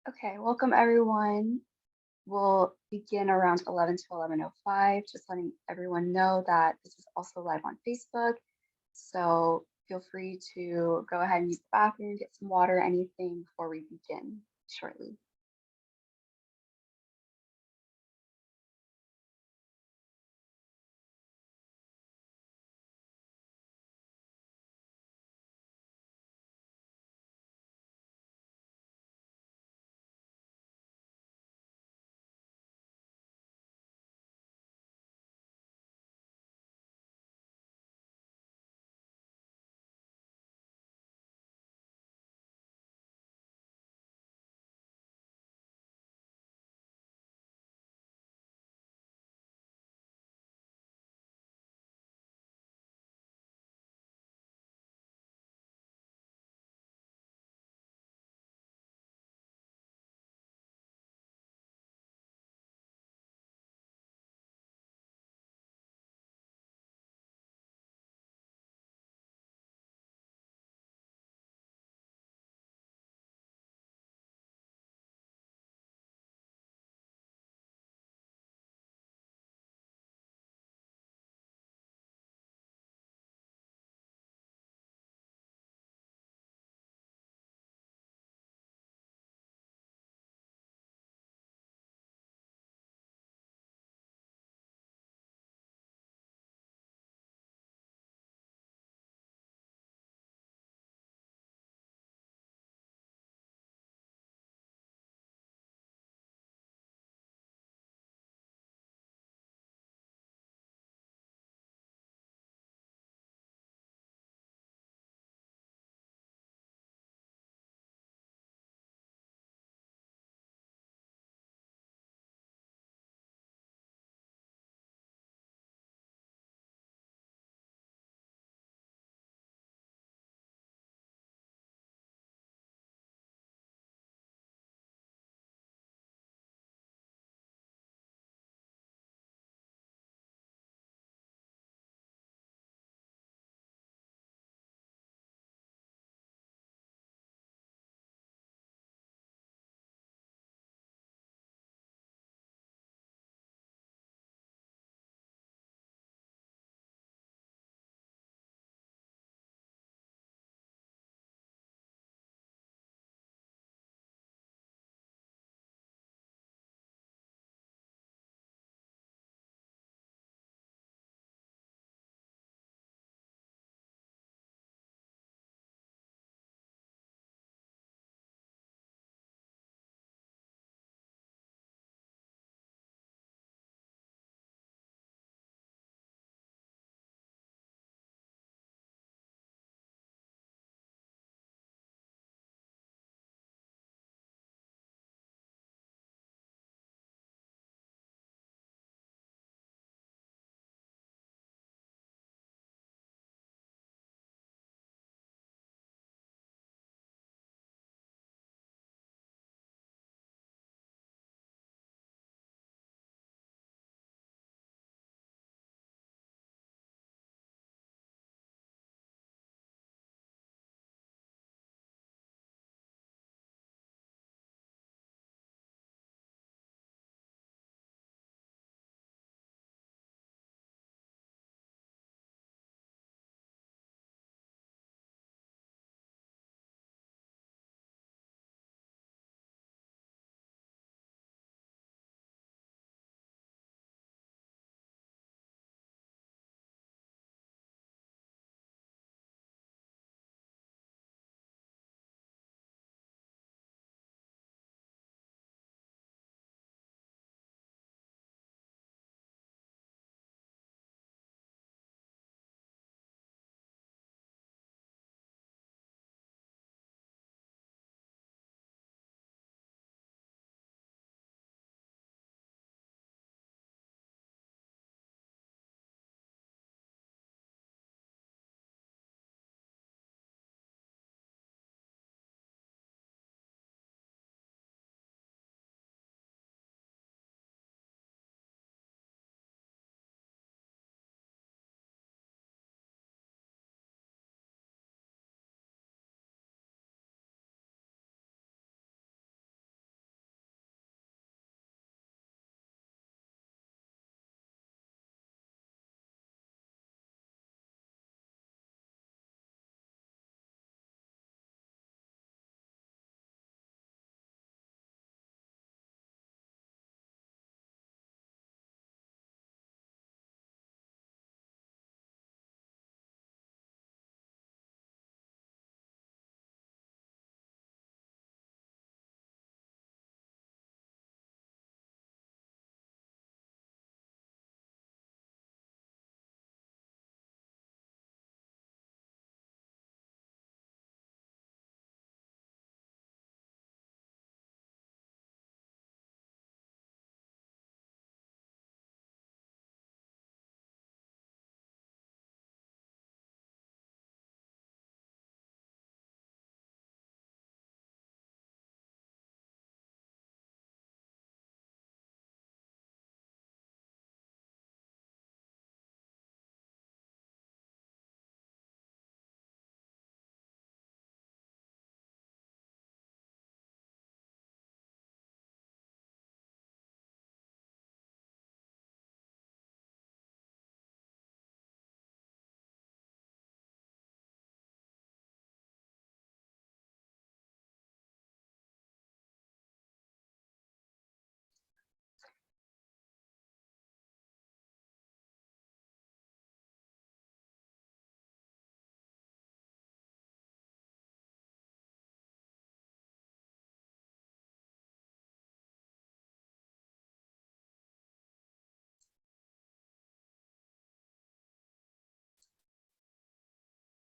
Okay, welcome everyone. We'll begin around 11 to 11:05, just letting everyone know that this is also live on Facebook. So feel free to go ahead and use the bathroom, get some water, anything before we begin shortly.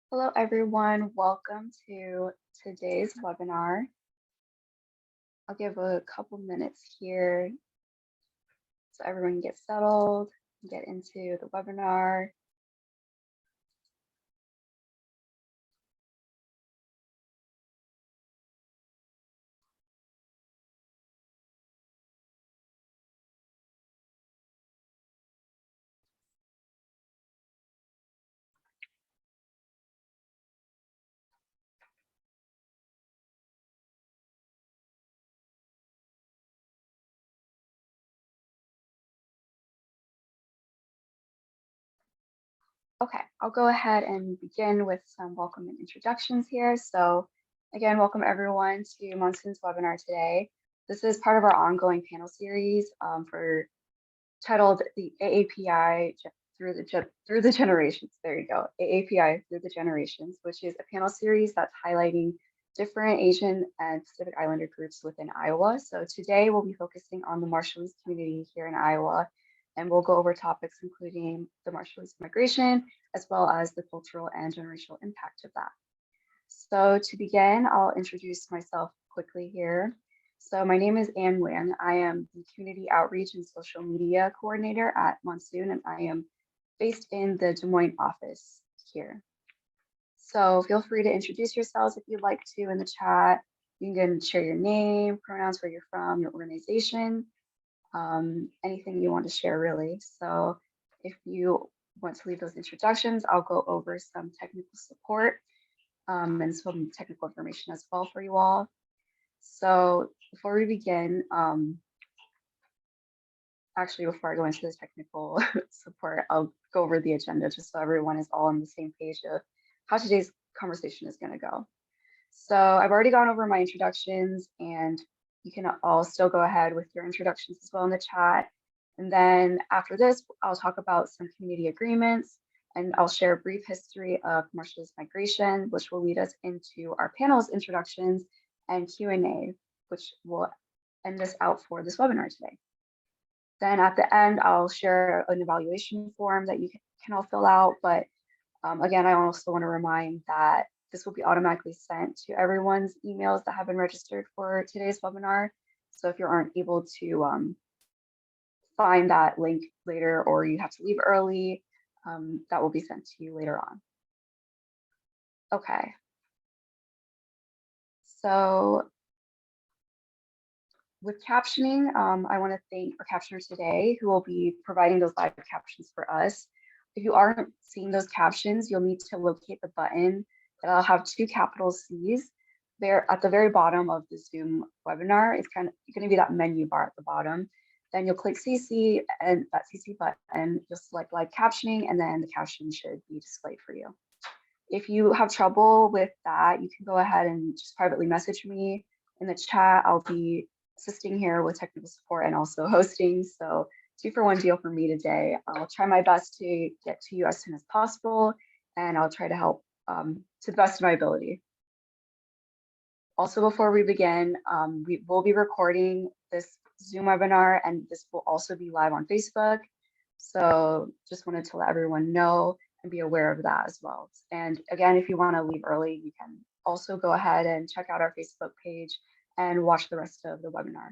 Hello, everyone. Welcome to today's webinar. I'll give a couple minutes here so everyone gets settled, get into the webinar. Okay, I'll go ahead and begin with some welcome and introductions here. So again, welcome everyone to Monsoon's webinar today. This is part of our ongoing panel series titled the AAPI through the generations. There you go, AAPI through the generations, which is a panel series that's highlighting different Asian and Pacific Islander groups within Iowa. So today we'll be focusing on the Marshallese community here in Iowa, and we'll go over topics including the Marshallese migration, as well as the cultural and generational impact of that. So to begin, I'll introduce myself quickly here. So my name is Nguyen. I am the Community Outreach and Social Media Coordinator at Monsoon, and I am based in the Des Moines office here. So feel free to introduce yourselves if you'd like to in the chat. You can share your name, pronouns, where you're from, your organization, anything you want to share really. So if you want to leave those introductions, I'll go over some technical support and some technical information as well for you all. So before we begin, actually before I go into the technical support, I'll go over the agenda just so everyone is all on the same page of how today's conversation is going to go. So I've already gone over my introductions, and you can all still go ahead with your introductions as well in the chat. And then after this, I'll talk about some community agreements, and I'll share a brief history of Marshallese migration, which will lead us into our panelist introductions and Q&A, which will end us out for this webinar today. Then at the end, I'll share an evaluation form that you can all fill out. But again, I also want to remind that this will be automatically sent to everyone's emails that have been registered for today's webinar. So if you aren't able to find that link later, or you have to leave early, that will be sent to you later on. Okay. So with captioning, I want to thank our captioner today who will be providing those live captions for us. If you aren't seeing those captions, you'll need to locate the button that'll have two capital C's there at the very bottom of the Zoom webinar. It's kind of going to be that menu bar at the bottom. Then you'll click CC, and that CC button, you'll select live captioning, and then the caption should be displayed for you. If you have trouble with that, you can go ahead and just privately message me in the chat. I'll be assisting here with technical support and also hosting. So 2-for-1 deal for me today. I'll try my best to get to you as soon as possible, and I'll try to help to the best of my ability. Also, before we begin, we will be recording this Zoom webinar, and this will also be live on Facebook. So just wanted to let everyone know and be aware of that as well. And again, if you want to leave early, you can also go ahead and check out our Facebook page and watch the rest of the webinar.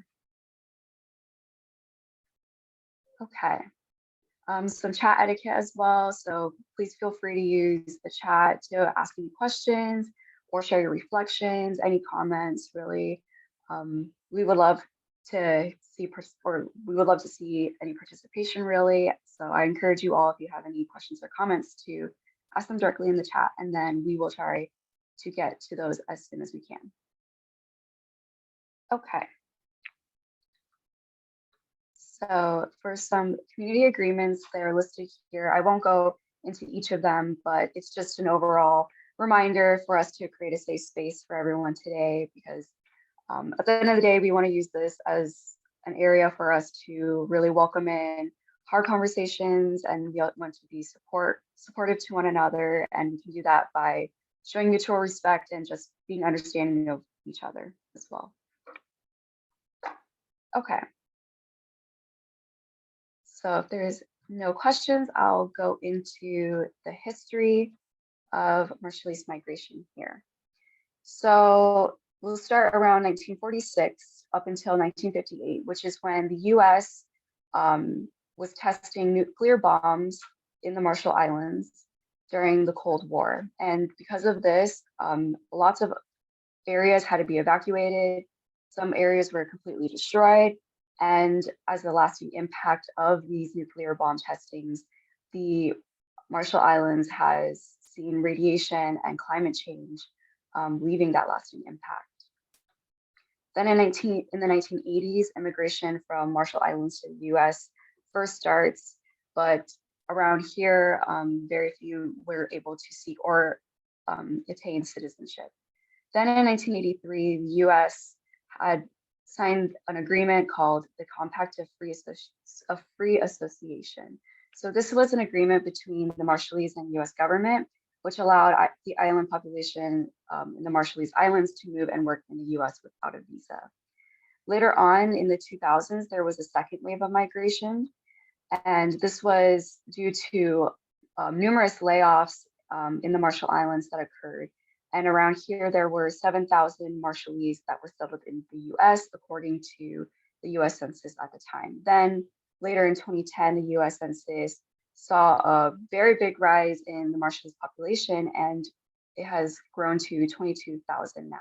Okay, some chat etiquette as well. So please feel free to use the chat to ask any questions or share your reflections, any comments, really. We would love to see any participation, really. So I encourage you all, if you have any questions or comments, to ask them directly in the chat, and then we will try to get to those as soon as we can. Okay. So for some community agreements, they're listed here. I won't go into each of them, but it's just an overall reminder for us to create a safe space for everyone today, because at the end of the day, we want to use this as an area for us to really welcome in hard conversations, and we want to be supportive to one another. And we can do that by showing mutual respect and just being understanding of each other as well. Okay. So if there's no questions, I'll go into the history of Marshallese migration here. So we'll start around 1946 up until 1958, which is when the US was testing nuclear bombs in the Marshall Islands during the Cold War. And because of this, lots of areas had to be evacuated. Some areas were completely destroyed. And as the lasting impact of these nuclear bomb testings, the Marshall Islands has seen radiation and climate change, leaving that lasting impact. Then in the 1980s, immigration from Marshall Islands to the US first starts, but around here, very few were able to seek or attain citizenship. Then in 1983, the US had signed an agreement called the Compact of Free Association. So this was an agreement between the Marshallese and US government, which allowed the island population in the Marshallese Islands to move and work in the US without a visa. Later on in the 2000s, there was a second wave of migration, and this was due to numerous layoffs in the Marshall Islands that occurred. And around here, there were 7,000 Marshallese that were settled in the US, according to the US Census at the time. Then later in 2010, the US Census saw a very big rise in the Marshallese population, and it has grown to 22,000 now.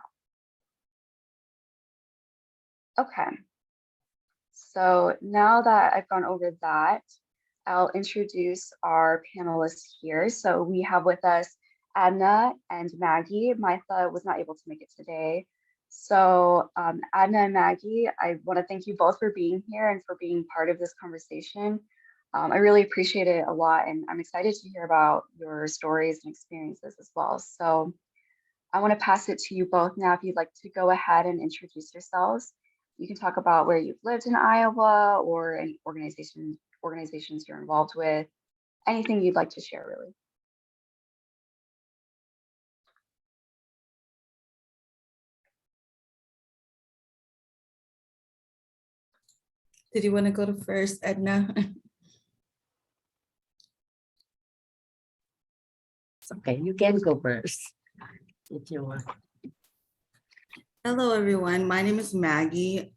Okay, so now that I've gone over that, I'll introduce our panelists here. So we have with us Adna and Maggie. Maitha was not able to make it today. So Adna and Maggie, I want to thank you both for being here and for being part of this conversation. I really appreciate it a lot, and I'm excited to hear about your stories and experiences as well. So I want to pass it to you both now. If you'd like to go ahead and introduce yourselves, you can talk about where you've lived in Iowa or any organizations you're involved with, anything you'd like to share, really. Did you want to go to first, Adna? Okay, you can go first if you want. Hello, everyone. My name is Maggie.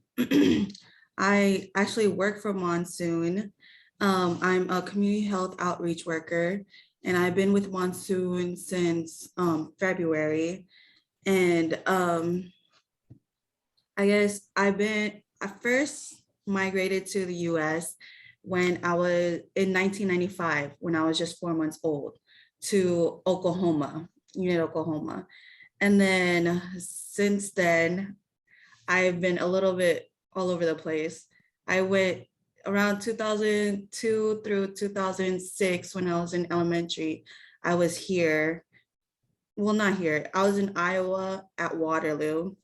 I actually work for Monsoon. I'm a community health outreach worker, and I've been with Monsoon since February. And I guess I first migrated to the US when I was in 1995, when I was just 4 months old, to Oklahoma, Oklahoma. And then since then, I've been a little bit all over the place. I went around 2002 through 2006 when I was in elementary. I was here. Well, not here. I was in Iowa at Waterloo.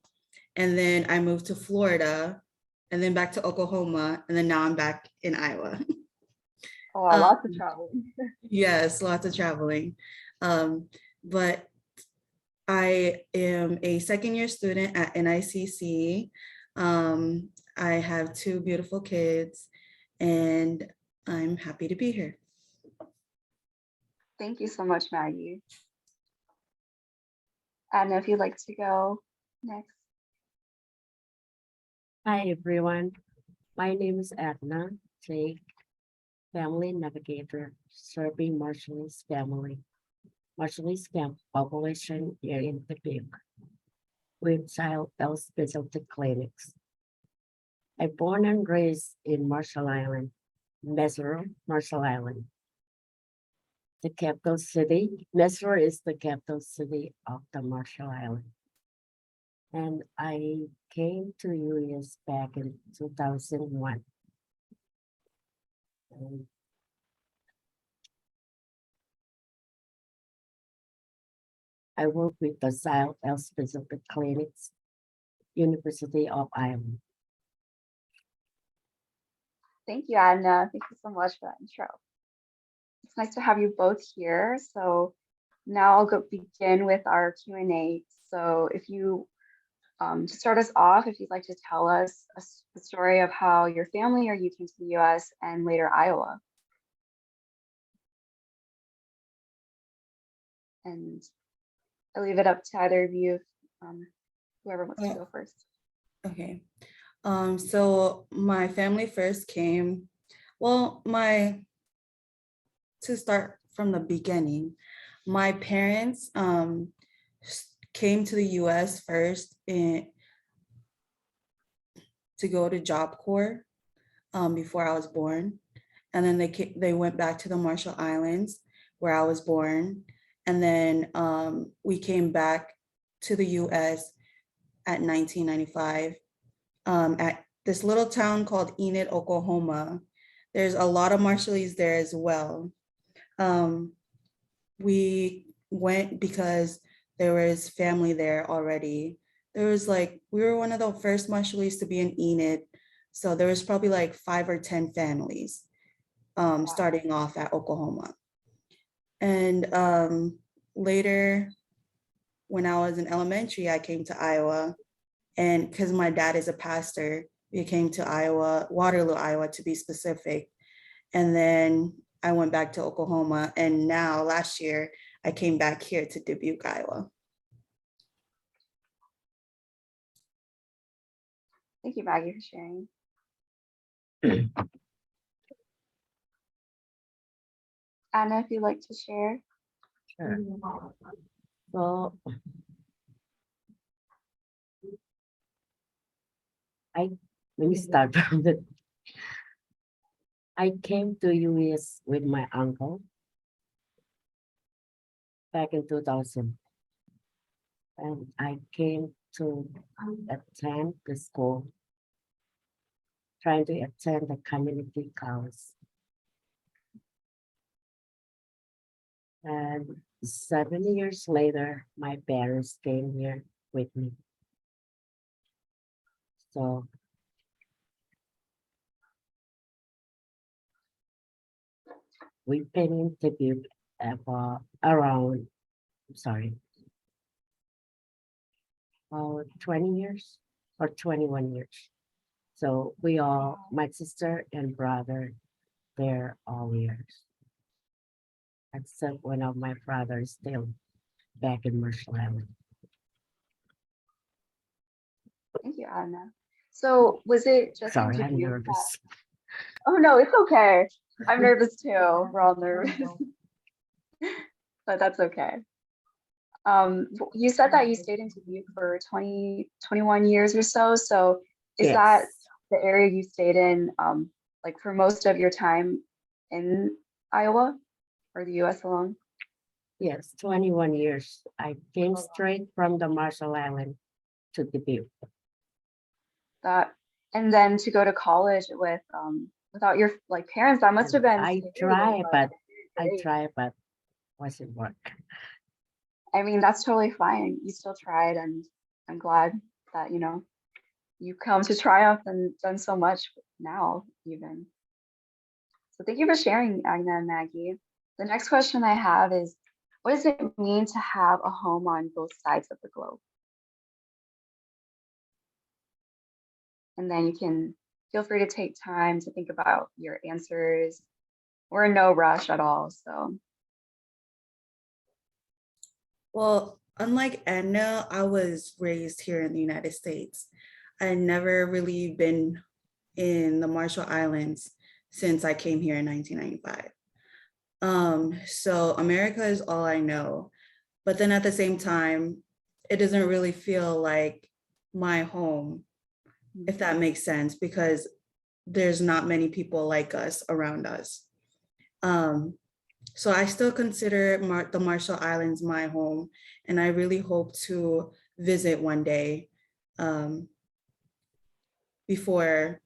And then I moved to Florida and then back to Oklahoma. And then now I'm back in Iowa. Oh, lots of traveling. Yes, lots of traveling. But I am a second-year student at NICC. I have 2 beautiful kids, and I'm happy to be here. Thank you so much, Maggie. Adna, if you'd like to go next. Hi, everyone. My name is Adna, Jeik, family navigator, serving Marshallese family. Marshallese population here in Sibok with child health specialty clinics. I born and raised in Marshall Island, Mesero, Marshall Island. The capital city, Mesero is the capital city of the Marshall Island. And I came to US back in 2001. And I work with the Child Health Specialty Clinics, University of Iowa. Thank you, Adna. Thank you so much for that intro. It's nice to have you both here. So now I'll begin with our Q&A. So if you, to start us off, if you'd like to tell us the story of how your family or you came to the US and later Iowa. And I leave it up to either of you, whoever wants to go first. Okay. So my family first came, to start from the beginning, my parents came to the US first to go to Job Corps before I was born. And then they went back to the Marshall Islands where I was born. And then we came back to the US at 1995 at this little town called Enid, Oklahoma. There's a lot of Marshallese there as well. We went because there was family there already. We were one of the first Marshallese to be in Enid. So there was probably like 5 or 10 families starting off at Oklahoma. And later, when I was in elementary, I came to Iowa. And because my dad is a pastor, we came to Iowa, Waterloo, Iowa, to be specific. And then I went back to Oklahoma. And now last year, I came back here to Dubuque, Iowa. Thank you, Maggie, for sharing. Anna, if you'd like to share. Sure. So let me start from the. I came to US with my uncle back in 2000. And I came to attend the school, trying to attend the community college. And 7 years later, my parents came here with me. So we've been in Dubuque around, 20 years or 21 years. So we all, my sister and brother, they're all years. Except one of my brothers still back in Marshall Island. Thank you, Adna. So was it just Sorry, in I'm Dubuque nervous. Oh no, it's okay. I'm nervous too. We're all nervous. But that's okay. You said that you stayed in Dubuque for 21 years or so. So is that the area you stayed in like for most of your time in Iowa or the US alone? Yes, 21 years. I came straight from the Marshall Island to Dubuque. And then to go to college with without your like parents, that must have been I scary, tried, but wasn't work. I mean, that's totally fine. You still tried, and I'm glad that, you know, you come to triumph and done so much now, even. So thank you for sharing, Agna and Maggie. The next question I have is, what does it mean to have a home on both sides of the globe? And then you can feel free to take time to think about your answers. We're in no rush at all, so. Well, unlike Adna, I was raised here in the United States. I never really been in the Marshall Islands since I came here in 1995. So America is all I know. But then at the same time, it doesn't really feel like my home, if that makes sense, because there's not many people like us around us. So I still consider the Marshall Islands my home, and I really hope to visit one day. Before,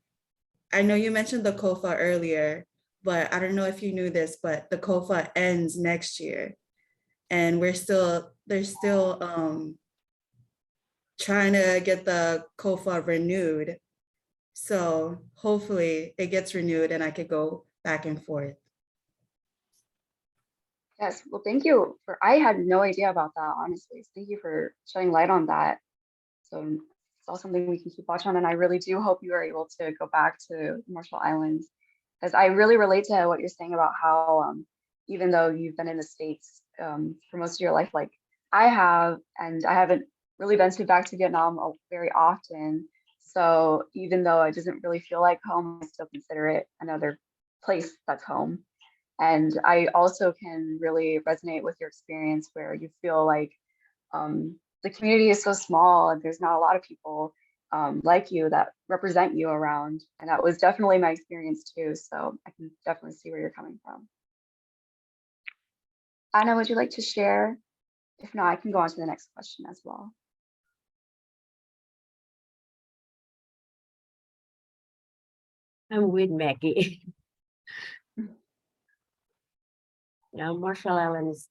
I know you mentioned the COFA earlier, but I don't know if you knew this, but the COFA ends next year, and they're still trying to get the COFA renewed. So hopefully it gets renewed and I could go back and forth. Yes, well, thank you I had no idea about that, honestly. So thank you for shedding light on that. So it's all something we can keep watch on. And I really do hope you are able to go back to Marshall Islands, because I really relate to what you're saying about how even though you've been in the States for most of your life, like I have, and I haven't really been back to Vietnam very often. So even though it doesn't really feel like home, I still consider it another place that's home. And I also can really resonate with your experience where you feel like the community is so small and there's not a lot of people like you that represent you around. And that was definitely my experience too. So I can definitely see where you're coming from. Anna, would you like to share? If not, I can go on to the next question as well. I'm with Maggie. Yeah, Marshall Island is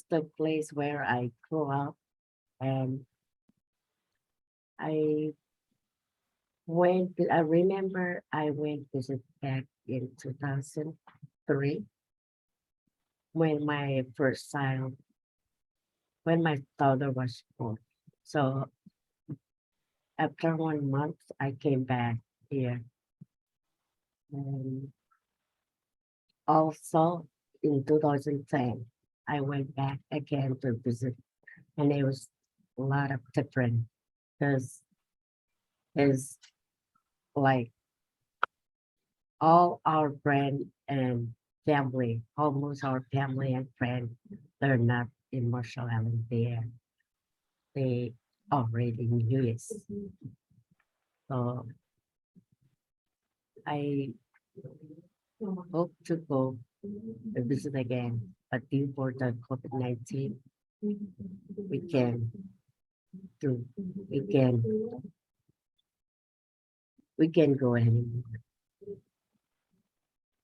the place where I grew up, and I I remember I went visit back in 2003 when my first child, when my daughter was born. So after 1 month, I came back here. And also in 2010, I went back again to visit, and it was a lot of different because it's like all our friend and family, almost our family and friends, they're not in Marshall Island there. They already in US. So I hope to go visit again, but due for the COVID-19, we can do, we can go anymore.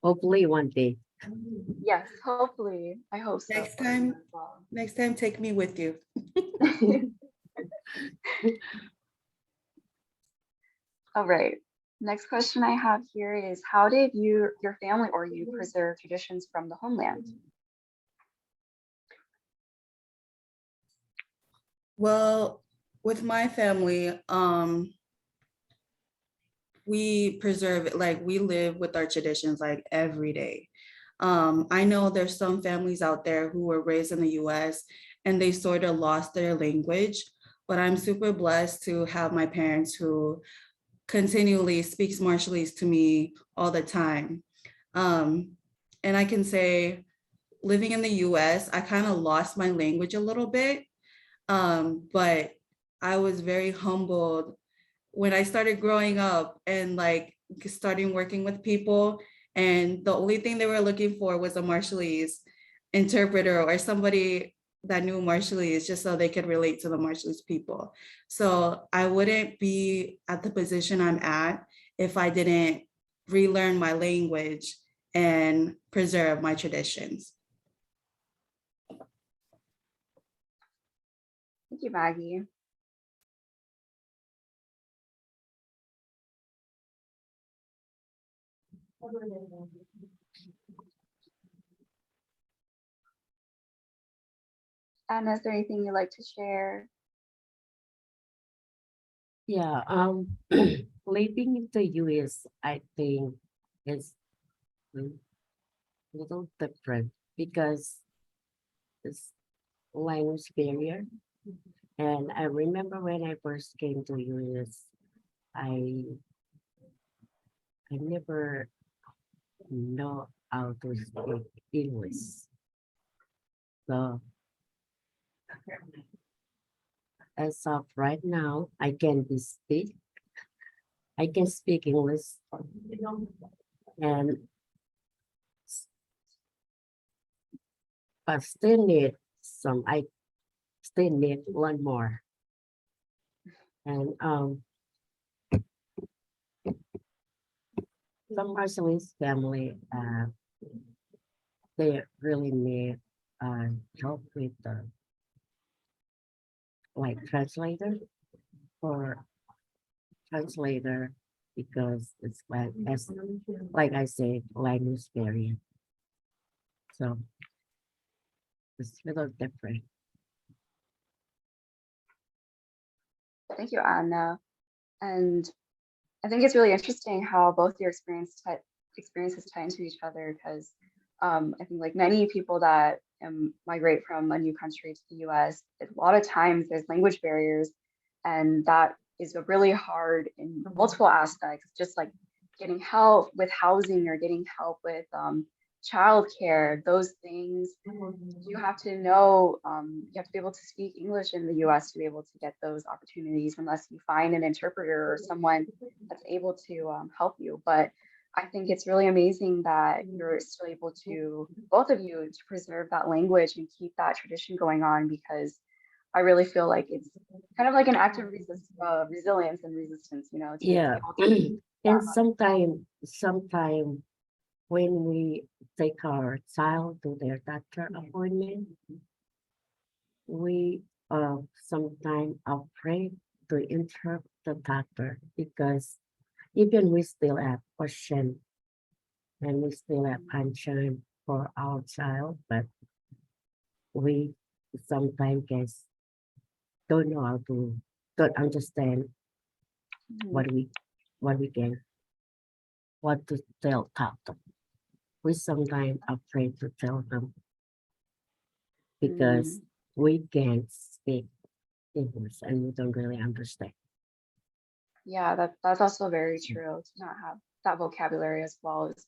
Hopefully one day. Yes, hopefully. I hope so. Next time, take me with you. All right. Next question I have here is, how did your family or you preserve traditions from the homeland? Well, with my family, we preserve it, like we live with our traditions like every day. I know there's some families out there who were raised in the US and they sort of lost their language, but I'm super blessed to have my parents who continually speaks Marshallese to me all the time. And I can say, living in the US, I kind of lost my language a little bit, but I was very humbled when I started growing up and like starting working with people, and the only thing they were looking for was a Marshallese interpreter or somebody that knew Marshallese just so they could relate to the Marshallese people. So I wouldn't be at the position I'm at if I didn't relearn my language and preserve my traditions. Thank you, Maggie. Anna, is there anything you'd like to share? Yeah, living in the US, I think is a little different because it's language barrier. And I remember when I first came to US, I never know how to speak English. So as of right now, I can speak English, and but still need I still need one more. And the Marshallese family, they really need help with the like translator because it's like, as like I said, language barrier. So it's a little different. Thank you, Anna. And I think it's really interesting how both your experiences tie into each other, because I think like many people that migrate from a new country to the US, a lot of times there's language barriers, and that is a really hard in multiple aspects, just like getting help with housing or getting help with childcare, those things. You have to know, you have to be able to speak English in the US to be able to get those opportunities, unless you find an interpreter or someone that's able to help you. But I think it's really amazing that you're still able to, both of you, to preserve that language and keep that tradition going on, because I really feel like it's kind of like an act of resilience and resistance, you know, to be Yeah. able to And sometime when we take our child to their doctor appointment, we sometimes afraid to interrupt the doctor, because even we still have question and we still have concern for our child, but we sometimes guess don't know how to, don't understand what we can, what to talk them. We sometimes afraid to tell them because we can't speak English and we don't really understand. Yeah, that's also very true, to not have that vocabulary as well. It's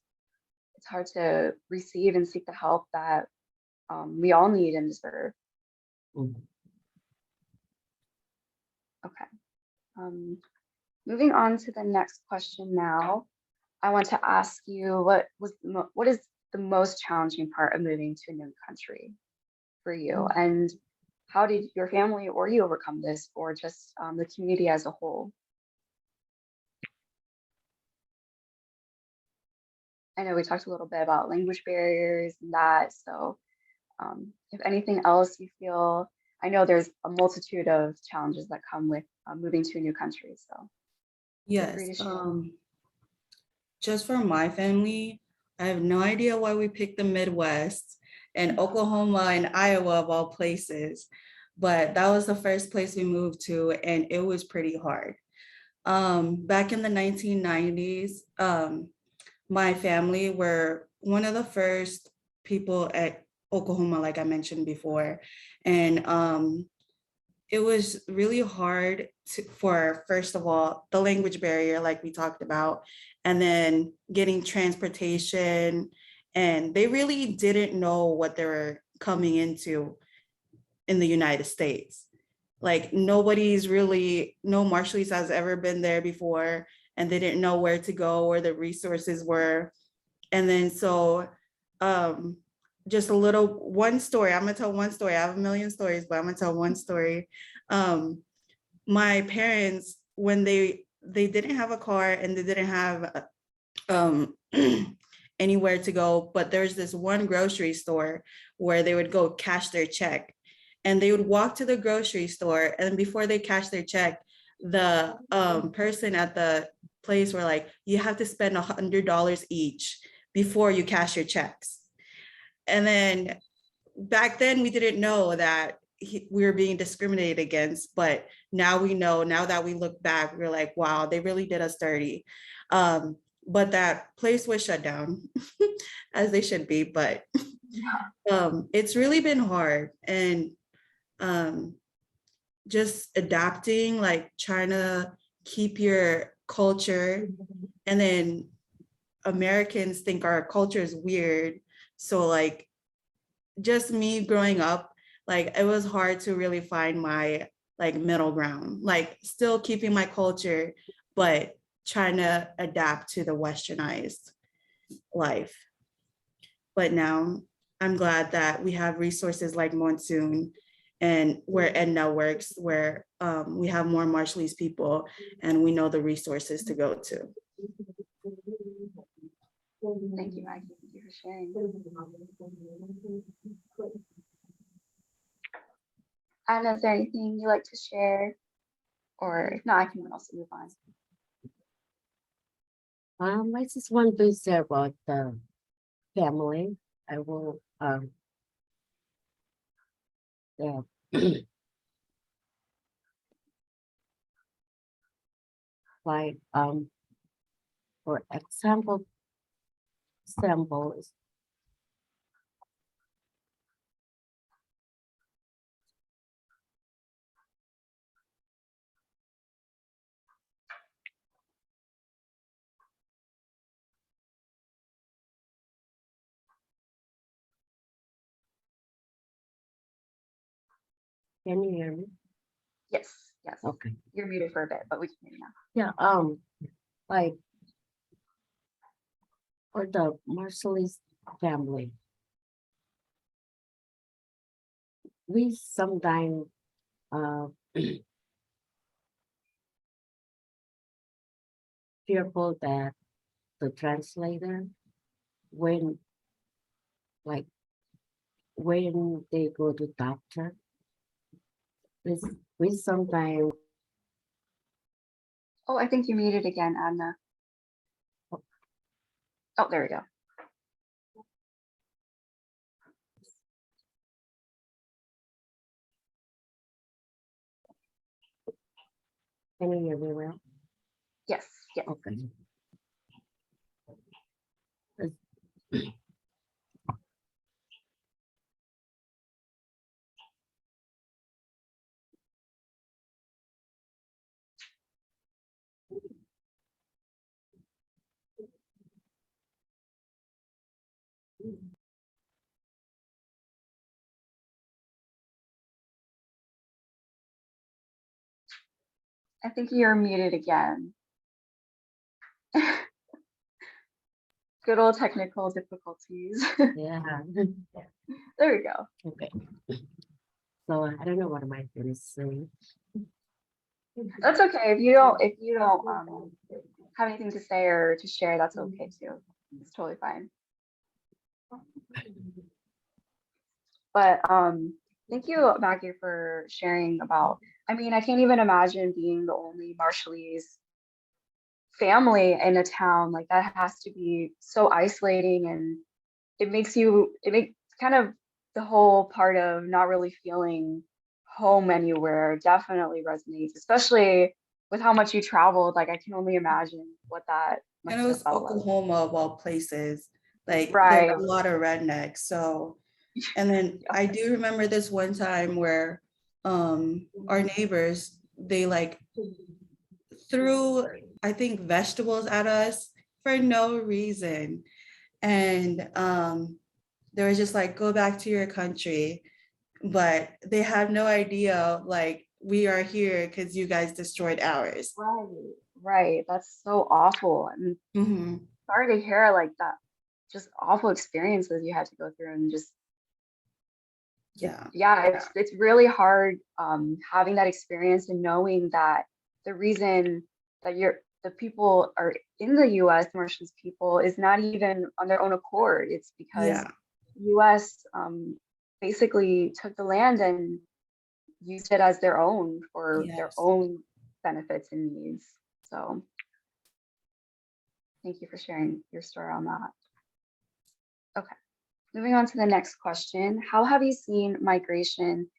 hard to receive and seek the help that we all need and deserve. Mhm. Okay. Moving on to the next question now. I want to ask you, what is the most challenging part of moving to a new country for you? And how did your family or you overcome this, or just the community as a whole? I know we talked a little bit about language barriers and that. So if anything else you feel, I know there's a multitude of challenges that come with moving to a new country. So feel free Yes. to share. Just for my family, I have no idea why we picked the Midwest and Oklahoma and Iowa of all places, but that was the first place we moved to, and it was pretty hard. Back in the 1990s, my family were one of the first people at Oklahoma, like I mentioned before, and it was really hard for, first of all, the language barrier, like we talked about, and then getting transportation. And they really didn't know what they were coming into in the United States. Like no Marshallese has ever been there before, and they didn't know where to go, where the resources were. And then so just one story. I'm gonna tell one story. I have a million stories, but I'm gonna tell one story. My parents, when they didn't have a car and they didn't have anywhere to go, but there's this one grocery store where they would go cash their check, and they would walk to the grocery store, and before they cash their check, the person at the place were like, you have to spend $100 each before you cash your checks. And then back then we didn't know that we were being discriminated against, but now we know. Now that we look back, we're like, wow, they really did us dirty. But that place was shut down as they should be, but it's really been hard. And just adapting, like trying to keep your culture, and then Americans think our culture is weird. So like just me growing up, like it was hard to really find my like middle ground, like still keeping my culture, but trying to adapt to the westernized life. But now I'm glad that we have resources like Monsoon and where Edna works, where we have more Marshallese people and we know the resources to go to. Thank you, Maggie. Thank you for sharing. Anna, is there anything you'd like to share? Or if not, I can also move on. I just want to say about the family. I will yeah. Like for example Can you hear me? Yes, yes. Okay. You're muted for a bit, but we can hear you now. Yeah, like for the Marshallese family, we sometimes uh fearful that the translator when like when they go to doctor, we, we sometimes Oh, I think you muted again, Adna. Oh, there we go. can you hear me well? Yes, yes. Okay. I think you're muted again. Good old technical difficulties. Yeah. There we go. Okay. So I don't know what am I gonna say. That's okay. If you don't have anything to say or to share, that's okay too. It's totally fine. But thank you, Maggie, for sharing about. I mean, I can't even imagine being the only Marshallese family in a town. Like that has to be so isolating, and it makes kind of the whole part of not really feeling home anywhere definitely resonates, especially with how much you traveled. Like I can only imagine what that must And it have was felt like. Oklahoma of all places. Like there Right. were a lot of rednecks. So, and then Yeah. I do remember this one time where our neighbors, they like threw, I think, vegetables at us for no reason. And they were just like, go back to your country. But they have no idea, like, we are here because you guys destroyed ours. Right. Right. That's so awful. And Mhm. sorry to hear like that, just awful experiences you had to go through and just Yeah. it's really hard having that experience and knowing that the reason that the people are in the US, Marshallese people, is not even on their own accord. It's because Yeah. US basically took the land and used it as their own for their Yes. own benefits and needs. So thank you for sharing your story on that. Okay, moving on to the next question. How have you seen migration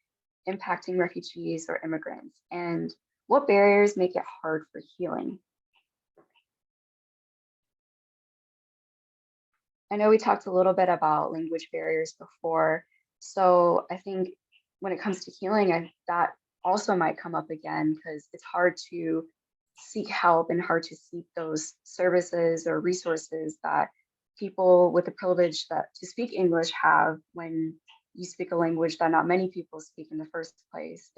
impacting refugees or immigrants, and what barriers make it hard for healing? I know we talked a little bit about language barriers before, so I think when it comes to healing, that also might come up again because it's hard to seek help and hard to seek those services or resources that people with the privilege that to speak English have when you speak a language that not many people speak in the first place.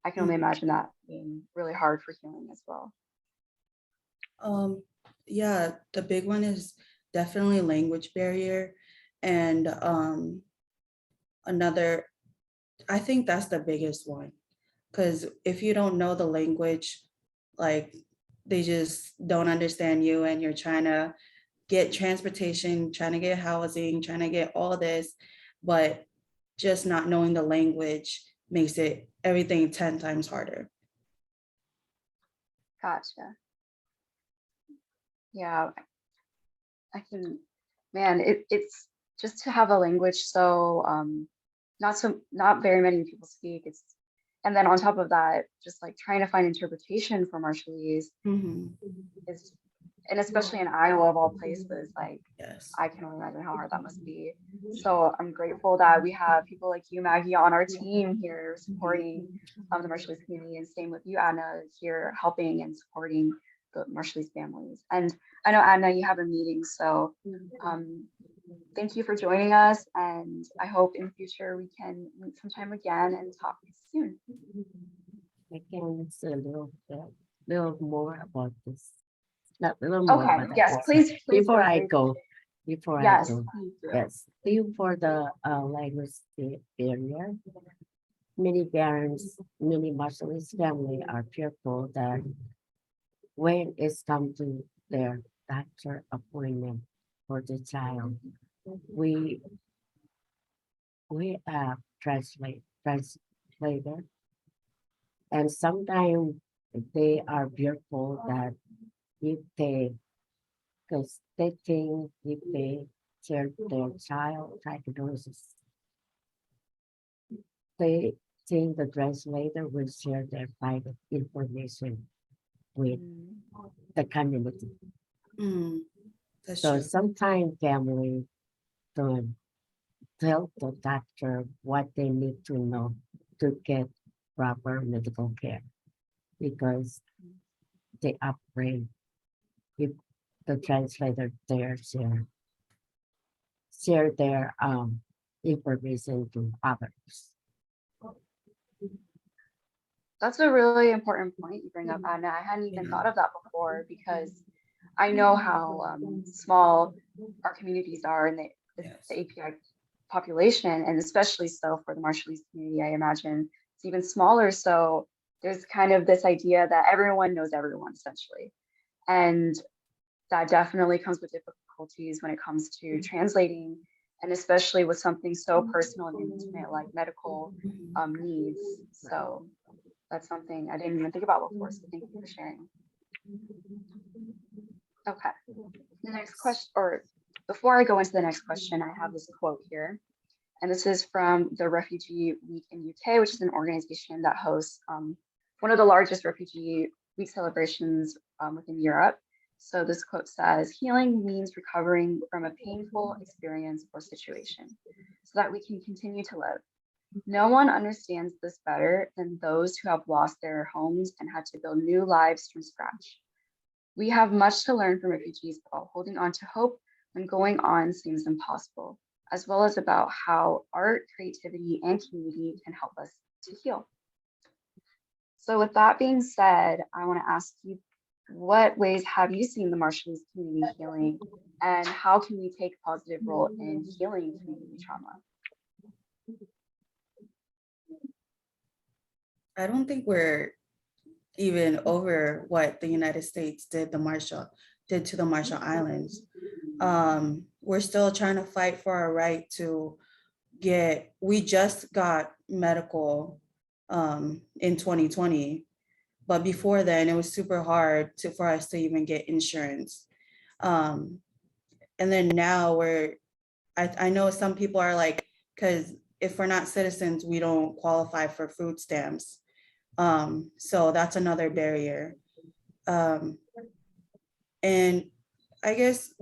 I can only imagine that being really hard for healing as well. Yeah, the big one is definitely language barrier. And another, I think that's the biggest one. Because if you don't know the language, like they just don't understand you and you're trying to get transportation, trying to get housing, trying to get all this, but just not knowing the language makes it everything 10 times harder. Gotcha. Yeah, I can, man, it's just to have a language so not very many people speak. And then on top of that, just like trying to find interpretation for Marshallese Mhm. is, and especially in Iowa of all places, like Yes. I can only imagine how hard that must be. So I'm grateful that we have people like you, Maggie, on our team here supporting the Marshallese community, and same with you, Anna, here helping and supporting the Marshallese families. And I know, Adna, you have a meeting, so thank you for joining us, and I hope in the future we can meet sometime again and talk soon. I can say a little more about this. Not a little more, Okay, but yes, please before go I ahead. go, before I Yes, go, please do. yes, still for the language barrier. Many parents, many Marshallese family are fearful that when it's come to their doctor appointment for the child, we have translator, and sometimes they are fearful that if they, because they think if they share their child diagnosis, they think the translator will share their private information with the community. That's So true. sometimes family don't tell the doctor what they need to know to get proper medical care because they afraid if the translator there share their information to others. That's a really important point you bring up, Adna. I hadn't even thought of that before because I know how small our communities are in the API population, and especially so for the Marshallese community, I imagine it's even smaller. So there's kind of this idea that everyone knows everyone essentially. And that definitely comes with difficulties when it comes to translating, and especially with something so personal and intimate like medical needs. So that's something I didn't even think about before. So thank you for sharing. Okay, the next question, or before I go into the next question, I have this quote here. And this is from the Refugee Week in UK, which is an organization that hosts one of the largest Refugee Week celebrations within Europe. So this quote says, "Healing means recovering from a painful experience or situation so that we can continue to live. No one understands this better than those who have lost their homes and had to build new lives from scratch. We have much to learn from refugees about holding on to hope when going on seems impossible, as well as about how art, creativity, and community can help us to heal." So with that being said, I want to ask you, what ways have you seen the Marshallese community healing, and how can we take a positive role in healing community trauma? I don't think we're even over what the United States did to the Marshall Islands. We're still trying to fight for our right to we just got medical in 2020, but before then it was super hard for us to even get insurance. And then now I know some people are like, because if we're not citizens, we don't qualify for food stamps. So that's another barrier. And I guess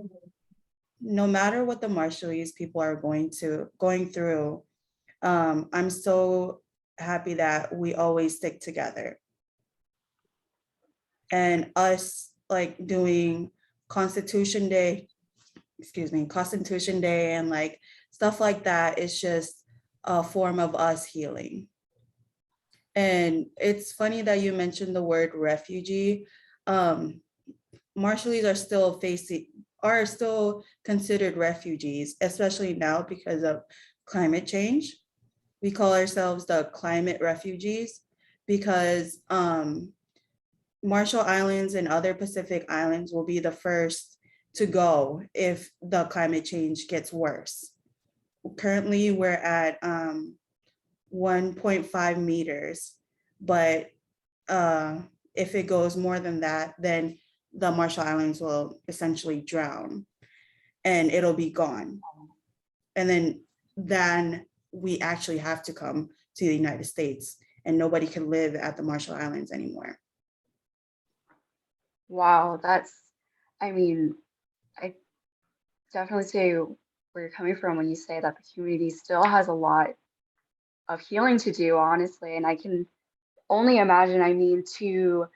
no matter what the Marshallese people are going through, I'm so happy that we always stick together. And us like doing Constitution Day and like stuff like that is just a form of us healing. And it's funny that you mentioned the word refugee. Marshallese are still considered refugees, especially now because of climate change. We call ourselves the climate refugees because Marshall Islands and other Pacific Islands will be the first to go if the climate change gets worse. Currently, we're at 1.5 meters, but if it goes more than that, then the Marshall Islands will essentially drown and it'll be gone. And then we actually have to come to the United States and nobody can live at the Marshall Islands anymore. Wow, I definitely see where you're coming from when you say that the community still has a lot of healing to do, honestly. And I can only imagine, to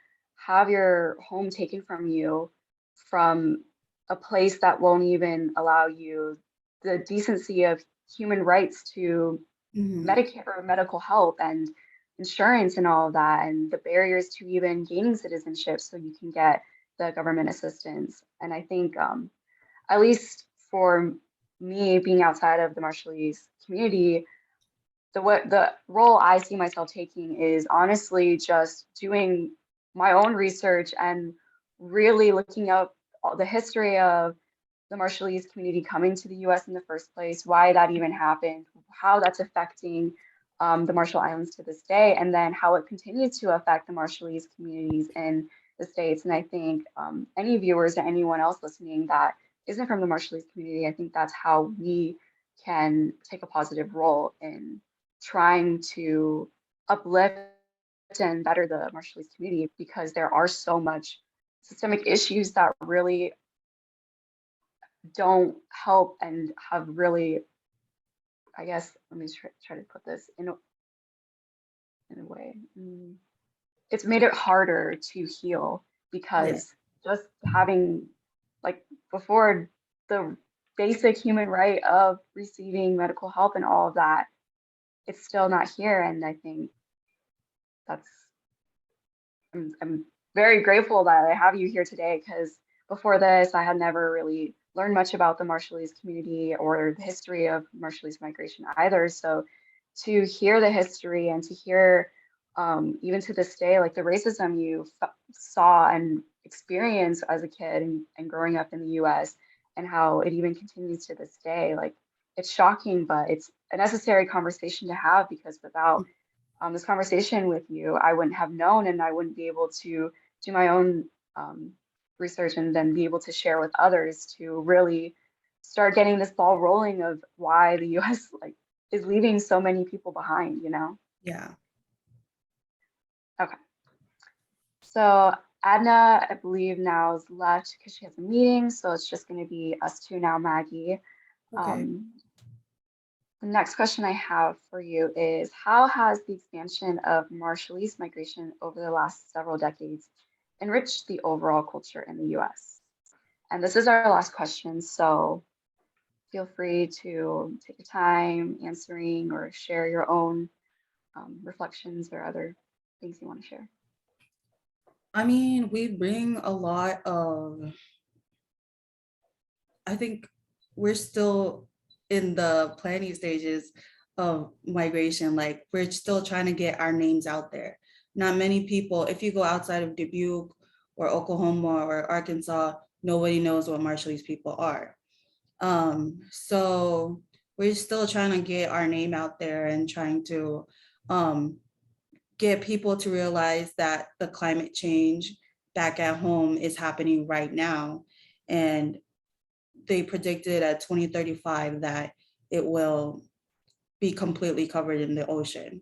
have your home taken from you from a place that won't even allow you the decency of human rights to Mhm. Medicare or medical help and insurance and all of that, and the barriers to even gaining citizenship so you can get the government assistance. And I think, at least for me being outside of the Marshallese community, the role I see myself taking is honestly just doing my own research and really looking up all the history of the Marshallese community coming to the US in the first place, why that even happened, how that's affecting the Marshall Islands to this day, and then how it continues to affect the Marshallese communities in the States. And I think any viewers or anyone else listening that isn't from the Marshallese community, I think that's how we can take a positive role in trying to uplift and better the Marshallese community, because there are so much systemic issues that really don't help and have really, I guess, let me try to put this in a way. It's made it harder to heal Yeah. because just having, like, before, the basic human right of receiving medical help and all of that, it's still not here. And I think that's, I'm very grateful that I have you here today, because before this, I had never really learned much about the Marshallese community or the history of Marshallese migration either. So to hear the history and to hear, even to this day, like the racism you saw and experienced as a kid and growing up in the US, and how it even continues to this day, like it's shocking, but it's a necessary conversation to have, because without this conversation with you, I wouldn't have known, and I wouldn't be able to do my own um, research and then be able to share with others to really start getting this ball rolling of why the US like is leaving so many people behind, you know? Yeah. Okay. So Adna, I believe now is left because she has a meeting. So it's just going to be us two now, Maggie. Okay. Um, The next question I have for you is, how has the expansion of Marshallese migration over the last several decades enriched the overall culture in the US? And this is our last question, so feel free to take your time answering or share your own reflections or other things you want to share. I mean, we bring a lot of, I think we're still in the planning stages of migration. Like we're still trying to get our names out there. Not many people, if you go outside of Dubuque or Oklahoma or Arkansas, nobody knows what Marshallese people are. So we're still trying to get our name out there and trying to um, get people to realize that the climate change back at home is happening right now. And they predicted at 2035 that it will be completely covered in the ocean.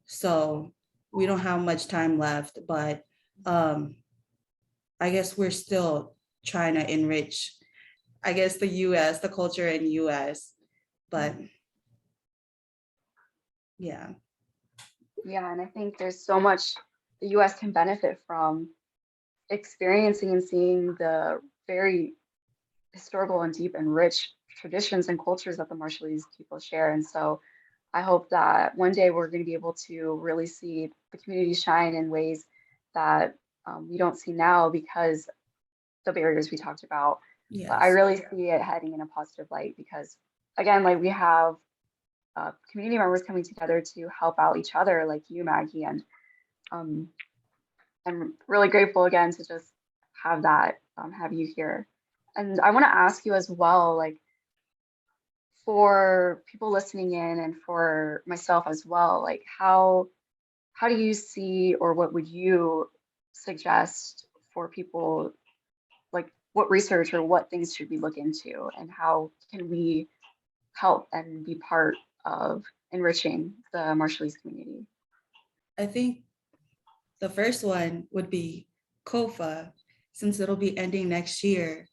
So we don't have much time left, but I guess we're still trying to enrich, I guess, the US, the culture in US, but yeah. Yeah, and I think there's so much the US can benefit from experiencing and seeing the very historical and deep and rich traditions and cultures that the Marshallese people share. And so I hope that one day we're going to be able to really see the community shine in ways that we don't see now because the barriers we talked about. But I Yes. really see it heading in a positive light because, again, like we have community members coming together to help out each other, like you, Maggie, and um, I'm really grateful again to just have that, have you here. And I want to ask you as well, like for people listening in and for myself as well, like how do you see or what would you suggest for people, like what research or what things should we look into and how can we help and be part of enriching the Marshallese community? I think the first one would be COFA, since it'll be ending next year.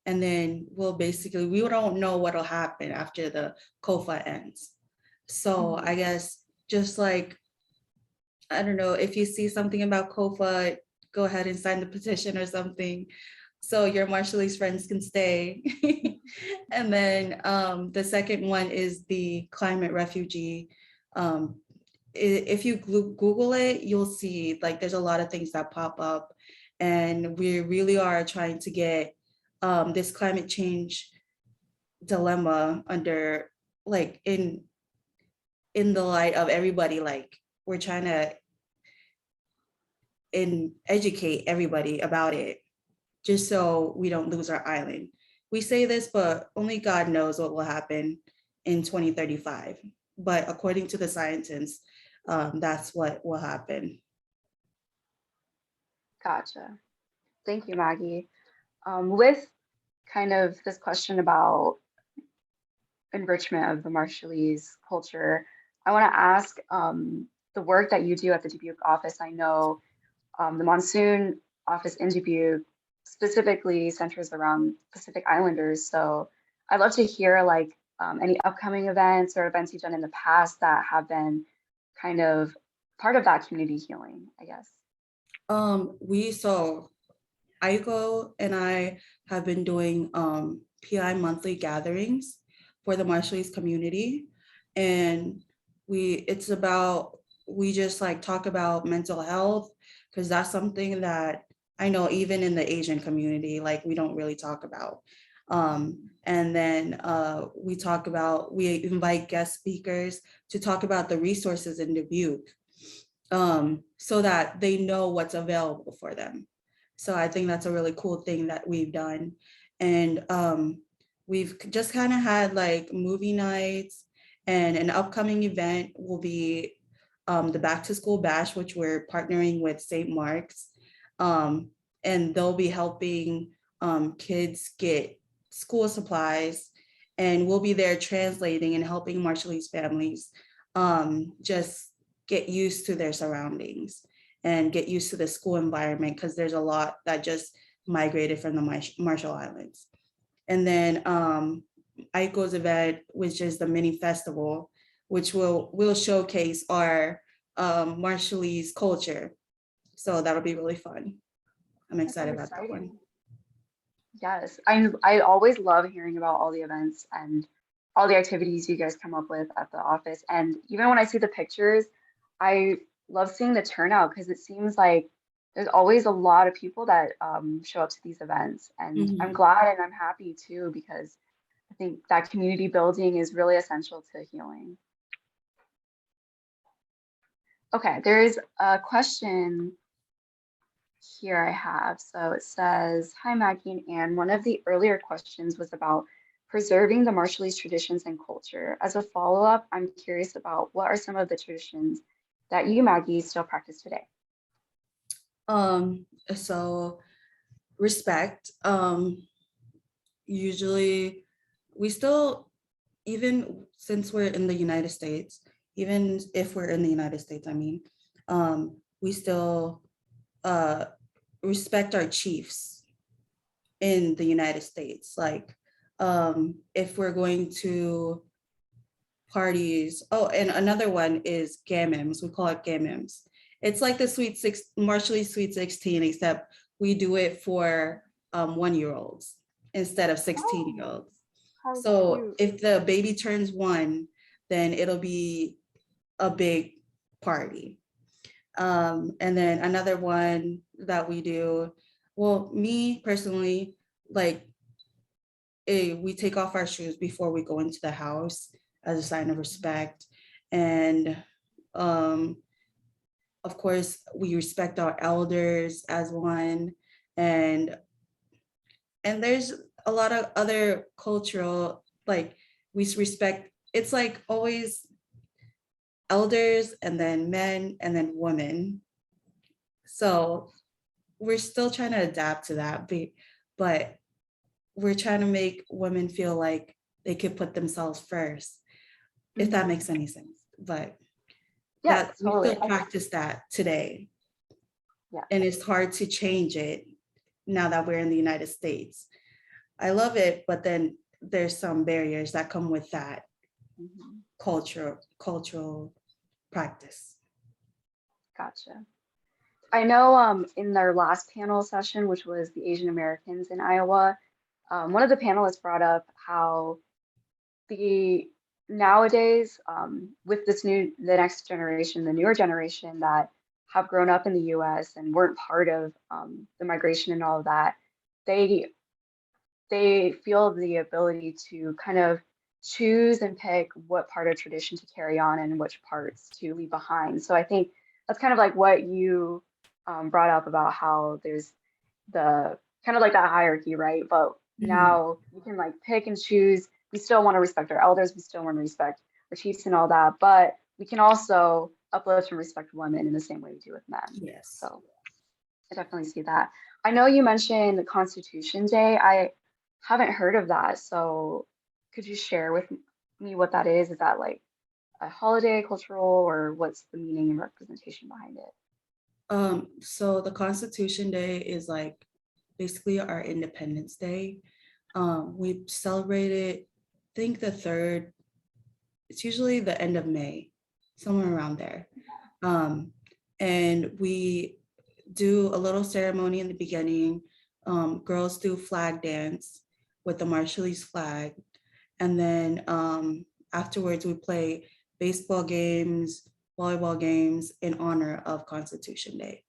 And then we don't know what'll happen after the COFA ends. So I guess just like, I don't know, if you see something about COFA, go ahead and sign the petition or something, so your Marshallese friends can stay. And then the second one is the climate refugee. If you Google it, you'll see like there's a lot of things that pop up, and we really are trying to get this climate change dilemma under like in the light of everybody. Like we're trying to educate everybody about it, just so we don't lose our island. We say this, but only God knows what will happen in 2035. But according to the scientists, that's what will happen. Gotcha. Thank you, Maggie. With kind of this question about enrichment of the Marshallese culture, I want to ask the work that you do at the Dubuque office. I know the Monsoon office in Dubuque specifically centers around Pacific Islanders. So I'd love to hear like any upcoming events or events you've done in the past that have been kind of part of that community healing, I guess. So 𝐂𝐻𝐿 and I have been doing PI monthly gatherings for the Marshallese community, and we just like talk about mental health, because that's something that I know even in the Asian community, like we don't really talk about. And then we invite guest speakers to talk about the resources in Dubuque, so that they know what's available for them. So I think that's a really cool thing that we've done. And we've just kind of had like movie nights, and an upcoming event will be the Back to School Bash, which we're partnering with St. Mark's. And they'll be helping kids get school supplies, and we'll be there translating and helping Marshallese families just get used to their surroundings and get used to the school environment, because there's a lot that just migrated from the Marshall Islands. And then 𝐼KO's event, which is the mini festival, which will showcase our Marshallese culture. So that'll be really fun. I'm excited about that one. Yes, I always love hearing about all the events and all the activities you guys come up with at the office. And even when I see the pictures, I love seeing the turnout, because it seems like there's always a lot of people that show up to these events. And I'm glad and I'm happy too, because I think that community building is really essential to healing. Okay, there's a question here I have. So it says, hi, Maggie and Anne. One of the earlier questions was about preserving the Marshallese traditions and culture. As a follow-up, I'm curious about what are some of the traditions that you, Maggie, still practice today? So respect. Usually we still, even since we're in the United States, even if we're in the United States, I mean, we still respect our chiefs in the United States. Like if we're going to parties, and another one is gamims. We call it gamims. It's like the Marshallese Sweet 16, except we do it for 1-year-olds instead of 16-year-olds. So cute. If the baby turns 1, then it'll be a big party. And then another one that we do, well, me personally, like we take off our shoes before we go into the house as a sign of respect. And of course, we respect our elders as one. And there's a lot of other cultural, like we respect, it's like always elders and then men and then women. So we're still trying to adapt to that, but we're trying to make women feel like they could put themselves first, if that makes any sense. But yeah, totally. We still practice that today. Yeah. And it's hard to change it now that we're in the United States. I love it, but then there's some barriers that come with that cultural practice. Gotcha. I know in their last panel session, which was the Asian Americans in Iowa, one of the panelists brought up how the nowadays with the next generation, the newer generation that have grown up in the US and weren't part of the migration and all of that, they they feel the ability to kind of choose and pick what part of tradition to carry on and which parts to leave behind. So I think that's kind of like what you brought up about how there's the kind of like that hierarchy, right? But Mhm. now we can like pick and choose. We still want to respect our elders. We still want to respect our chiefs and all that, but we can also uplift and respect women in the same way we do with men. Yes. So I definitely see that. I know you mentioned Constitution Day. I haven't heard of that. So could you share with me what that is? Is that like a holiday, cultural, or what's the meaning and representation behind it? So the Constitution Day is like basically our Independence Day. We celebrate it, I think the third, it's usually the end of May, somewhere around there. Um, and we do a little ceremony in the beginning. Girls do flag dance with the Marshallese flag. And then afterwards, we play baseball games, volleyball games in honor of Constitution Day.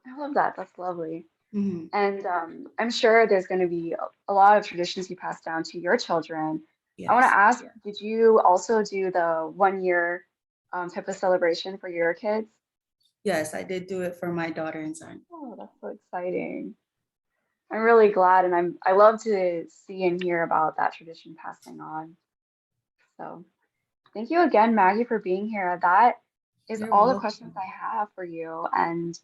I love that. That's lovely. Mhm. And I'm sure there's going to be a lot of traditions you pass down to your children. I want to Yes. ask, did you also do the 1 year type of celebration for your kids? Yes, I did do it for my daughter and son. Oh, that's so exciting. I'm really glad, and I love to see and hear about that tradition passing on. So thank you again, Maggie, for being here. That is You're all the questions welcome. I have for you. And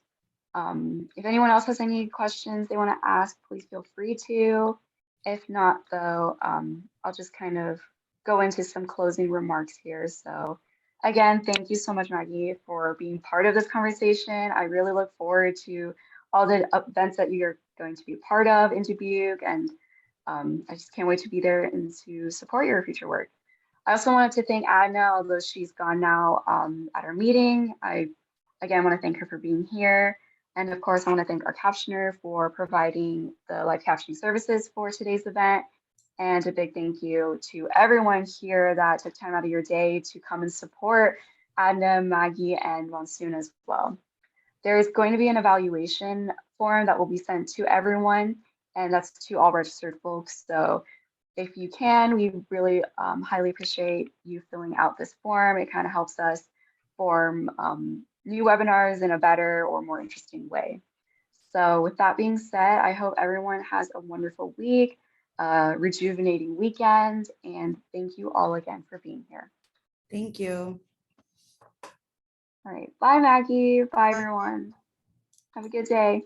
if anyone else has any questions they want to ask, please feel free to. If not, though, I'll just kind of go into some closing remarks here. So, again, thank you so much, Maggie, for being part of this conversation. I really look forward to all the events that you're going to be a part of in Dubuque, and I just can't wait to be there and to support your future work. I also wanted to thank Adna, although she's gone now at our meeting. I again want to thank her for being here. And of course, I want to thank our captioner for providing the live captioning services for today's event. And a big thank you to everyone here that took time out of your day to come and support Adna, Maggie, and Monsoon as well. There is going to be an evaluation form that will be sent to everyone, and that's to all registered folks. So if you can, we really highly appreciate you filling out this form. It kind of helps us form new webinars in a better or more interesting way. So with that being said, I hope everyone has a wonderful week, rejuvenating weekend, and thank you all again for being here. Thank you. All right, bye Maggie, bye everyone. Have a good day.